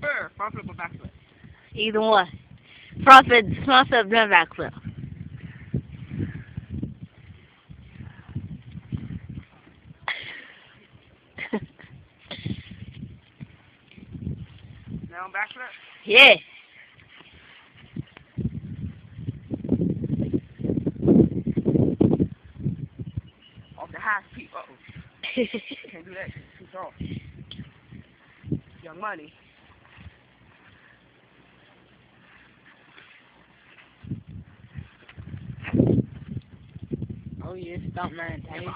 flipper? Front flip or back flip? Either one. Front flip, then back flip. Now back flip? Yeah. Off the high speed. Uh-oh. Can't do that. Too tall. Young Money. Oh yeah, Stuntman, Danny.